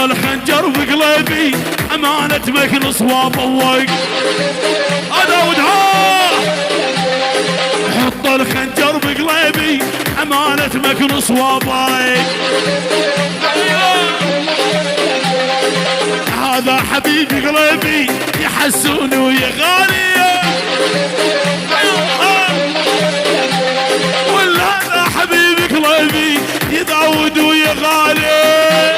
الخنجر بقلبي امانة مكن صواب وق داود ها حط الخنجر بقلبي امانة مكن صوابك هذا حبيبي قلبي يحسون ويا غالي ولا هذا حبيبي قلبي يداود ويا غالي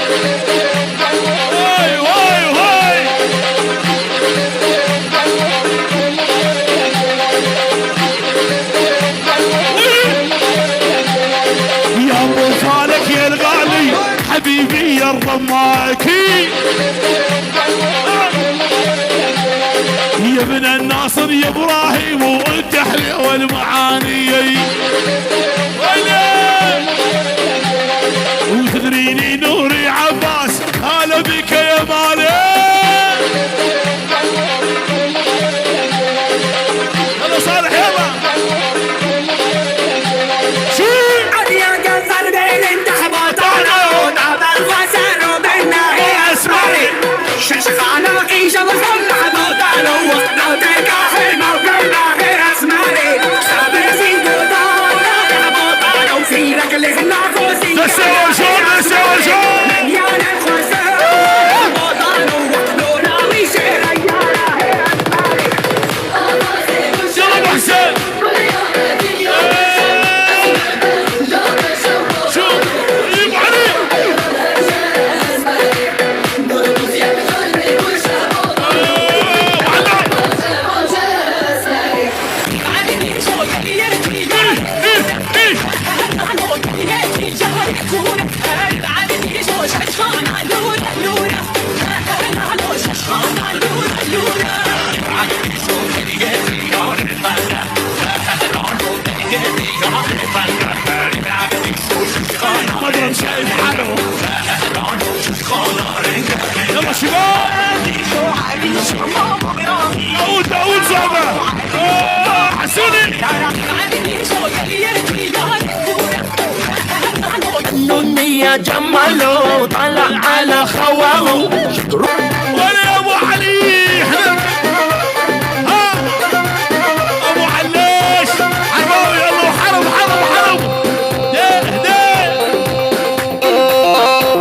واي واي واي يا ابو فالك يا الغالي حبيبي يا الرماكي يا ابن الناصر يا ابراهيم وانت حلو المعاني وتدريني نوري عباس هلا بك يا مالي يلا صالح يلا شو يا قصر بين انتخابات وطاب الغسل وبيننا هي اسماري شخانة وقيشة وصلنا بطالة وقنا وتكاحل موقعنا هي اسماري صابر في قدارة يا بطالة وفي لك اللي خلاك وسيء نسوى شون نسوى شون مليان الخسر يا بطالة وقلونا ويشي ريالة هي اسماري يلا ابو حسين مضرب شايف حاله يلا شباب داود زعبة حسوني نوني يا جمالو طلع على خواه ولا ابو علي ها ابو عليش حرباوي يلا حرب حرب حرب ده ده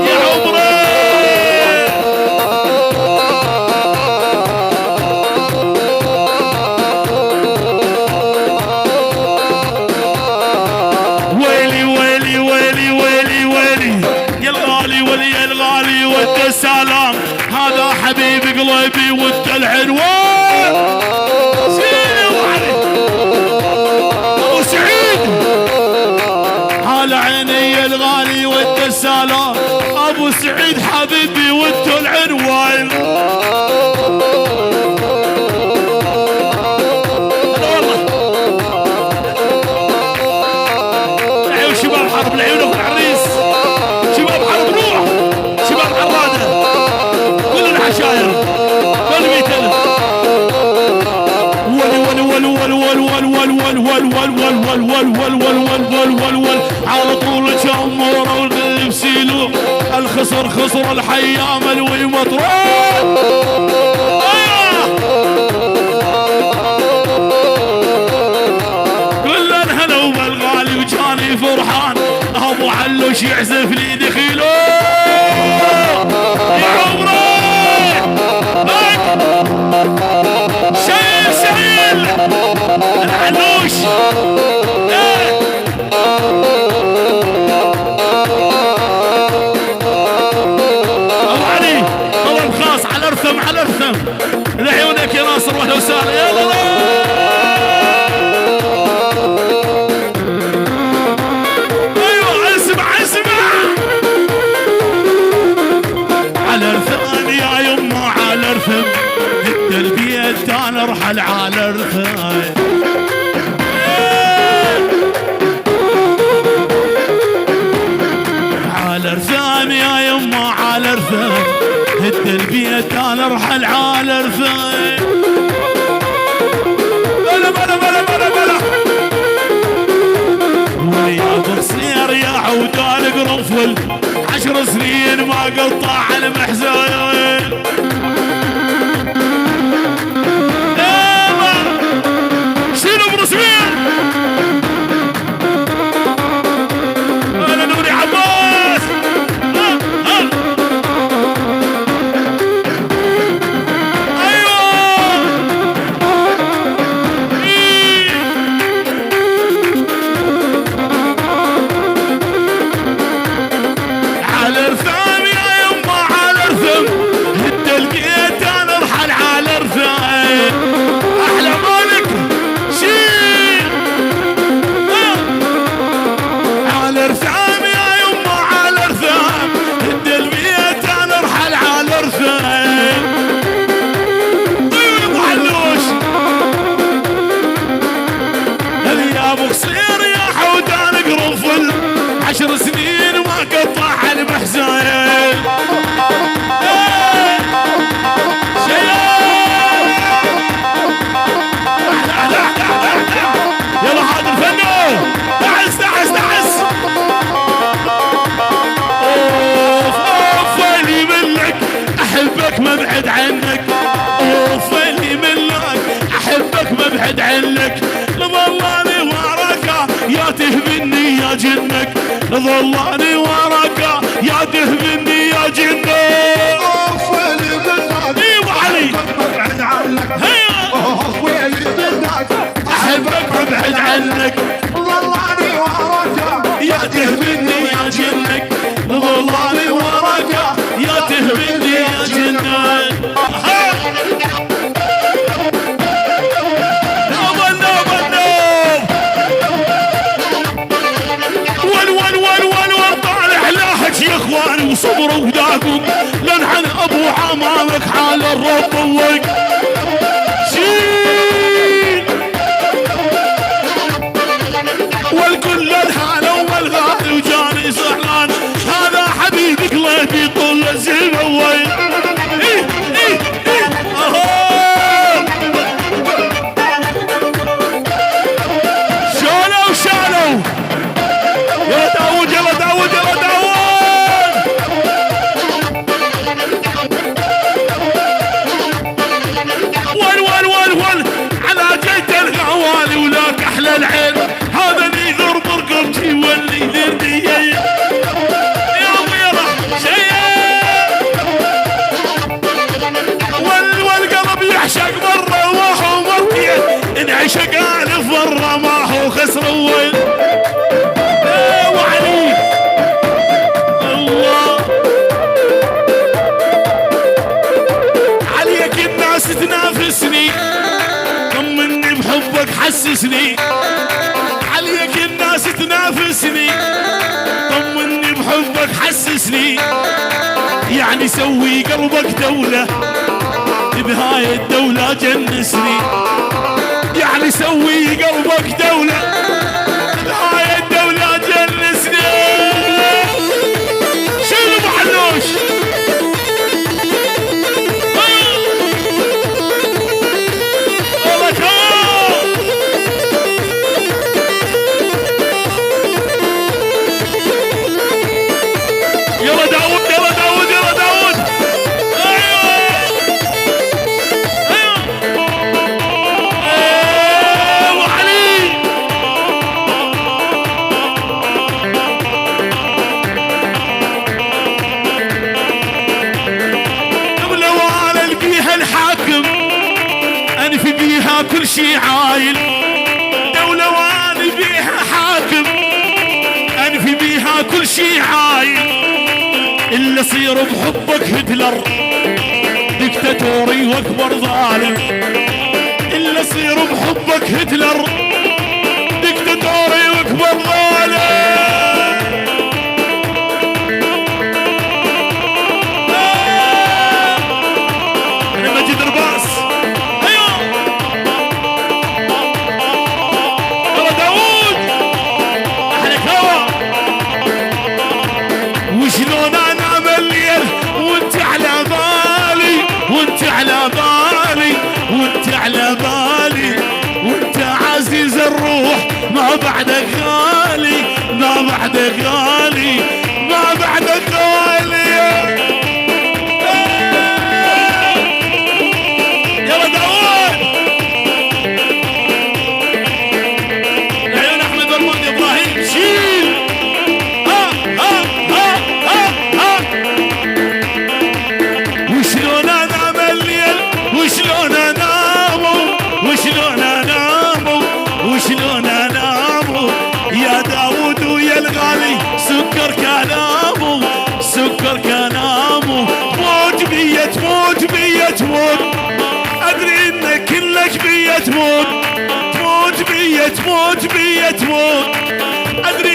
يا عمري ويلي ويلي ويلي ويلي ويلي يا الغالي ولي يا الغالي وانت السلام هذا حبيب قلبي وانت العنوان ابو سعيد هلا عيني يا الغالي وانت السلام ابو سعيد حبيبي وانت العنوان شباب حرب لعيونك العريس شباب حرب روح شباب عراده كل العشاير كل 100,000 ول ول ول ول ول ول ول ول ول ول ول ول ول ول ول ول ول على طول جمهور والقلب سيلو الخسر خسر الحيام الوي مطروح كل الهلا وبالغالي وجاني فرحان ابو علوش يعزف لي دخيلو يا عمري شيل شيل العلوش ابو علي طلب خاص على الرثم على الرثم لعيونك يا ناصر واهلا وسهلا يلا البيت انا ارحل على الرثاي على رثام يا يما على رثام هد البيت انا ارحل على رثاي بلا بلا بلا بلا بلا ويا بصير يا عودان قرنفل 10 سنين ما قطع المحزن. شيلوا ابو رسمين. انا نوري عباس. على رثام يا يما على رثم، التلقيت انا ارحل على رثام. احلى مالك شيل على رثام يا يما على رثام، التلقيت انا ارحل على رثام. طيب ابو حلوش هل يا ابو قصير يا حودان قرنفل، 10 سنين ما قطع المحزن. يلا هذا الفنو تعس تعس تعس. اوف اوف اللي منك احبك ما ابعد عنك، اوف اللي منك احبك ما ابعد عنك. لظلاني وراك يا تهبني يا جنك، لظلاني وراك يا تهبني يا جنك. اوف اللي منك ايوه علي ابعد عنك، هيا اوف اللي منك احبك وابعد عنك، ظلاني وراك يا تهبني يا جنك، لظلاني وراك يا تهبني يا جنك. يا اخواني وصبروا وداقوا لنحن ابو عمامك حال الرب طوق. شيل والكل الحالة والغالي وجاني زعلان، هذا حبيبي قلبي طول الزلمة وين. ايه ايه ايه شالوا شالوا. يا داود يا داود يا داود. على جيت الغوالي ولك احلى العين، هذا اللي يضرب رقبتي واللي يدرني يا ويره شيء. والقلب يعشق مره ما هو مرتين، انعشق الف مره ما هو خسر وين. وعلي الله عليك الناس تنافسني، طمني بحبك حسسني. عليك الناس تنافسني، طمني بحبك حسسني. يعني سوي قلبك دولة بهاي الدولة جنسني، يعني سوي قلبك دولة بهاي الدولة جنسني. شيل ابو حلوش. يلا داود يلا داود يلا داود. ايوه ايوه علي. قبل وانا القيها الحاكم انفي بيها كل شي عايل، دولة وانا بيها حاكم انفي بيها كل شي عايل. اللي صير بحبك هتلر دكتاتوري واكبر ظالم، اللي صير بحبك هتلر دكتاتوري واكبر ظالم. انا مجد الباس. ايوه يلا داوود احلى كوا. وشلون انام الليل وانت على بالي، وانت على بالي، وانت على بالي، وانت عزيز الروح ما بعدك غالي، ما بعدك غالي، ما بعدك غالي. ليش بيا تموت تموت بيا تموت بيا تموت ادري